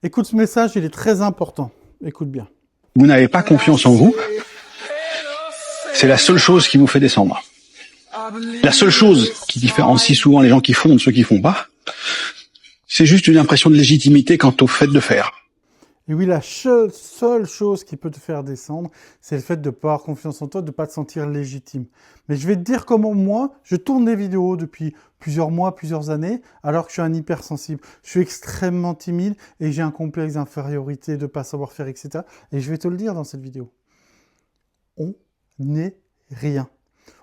Écoute ce message, il est très important. Écoute bien. Vous n'avez pas confiance en vous, c'est la seule chose qui vous fait descendre. La seule chose qui différencie souvent les gens qui font de ceux qui font pas, c'est juste une impression de légitimité quant au fait de faire. Et oui, la seule chose qui peut te faire descendre, c'est le fait de ne pas avoir confiance en toi, de ne pas te sentir légitime. Mais je vais te dire comment moi, je tourne des vidéos depuis plusieurs mois, plusieurs années, alors que je suis un hypersensible. Je suis extrêmement timide et j'ai un complexe d'infériorité, de ne pas savoir faire, etc. Et je vais te le dire dans cette vidéo. On n'est rien.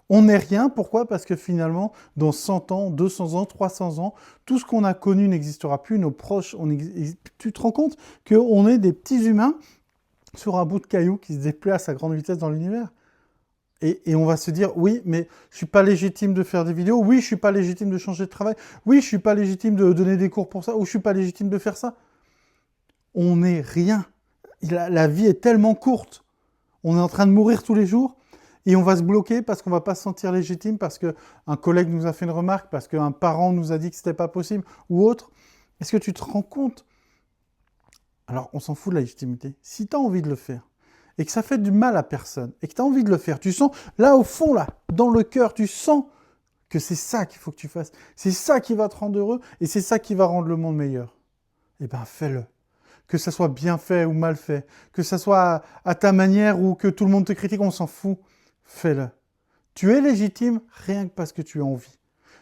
On n'est rien, pourquoi? Parce que finalement, dans 100 ans, 200 ans, 300 ans, tout ce qu'on a connu n'existera plus, nos proches, tu te rends compte qu'on est des petits humains sur un bout de caillou qui se déplace à grande vitesse dans l'univers. Et on va se dire, oui, mais je ne suis pas légitime de faire des vidéos, oui, je ne suis pas légitime de changer de travail, oui, je ne suis pas légitime de donner des cours pour ça, ou je ne suis pas légitime de faire ça. On n'est rien. La vie est tellement courte. On est en train de mourir tous les jours. Et on va se bloquer parce qu'on ne va pas se sentir légitime, parce qu'un collègue nous a fait une remarque, parce qu'un parent nous a dit que ce n'était pas possible, ou autre. Est-ce que tu te rends compte? Alors, on s'en fout de la légitimité. Si tu as envie de le faire, et que ça fait du mal à personne, et que tu as envie de le faire, tu sens, là au fond, là, dans le cœur, tu sens que c'est ça qu'il faut que tu fasses. C'est ça qui va te rendre heureux, et c'est ça qui va rendre le monde meilleur. Eh bien, fais-le. Que ça soit bien fait ou mal fait, que ça soit à ta manière ou que tout le monde te critique, on s'en fout. Fais-le. Tu es légitime rien que parce que tu as envie.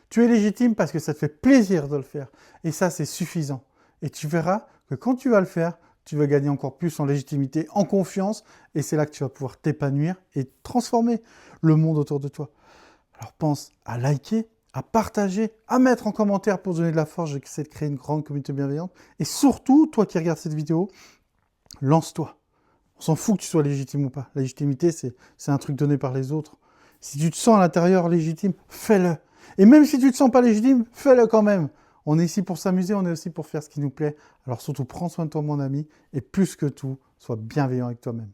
Tu es légitime parce que ça te fait plaisir de le faire. Et ça, c'est suffisant. Et tu verras que quand tu vas le faire, tu vas gagner encore plus en légitimité, en confiance. Et c'est là que tu vas pouvoir t'épanouir et transformer le monde autour de toi. Alors pense à liker, à partager, à mettre en commentaire pour donner de la force. J'essaie de créer une grande communauté bienveillante. Et surtout, toi qui regardes cette vidéo, lance-toi. On s'en fout que tu sois légitime ou pas. La légitimité, c'est un truc donné par les autres. Si tu te sens à l'intérieur légitime, fais-le. Et même si tu ne te sens pas légitime, fais-le quand même. On est ici pour s'amuser, on est aussi pour faire ce qui nous plaît. Alors surtout, prends soin de toi, mon ami, et plus que tout, sois bienveillant avec toi-même.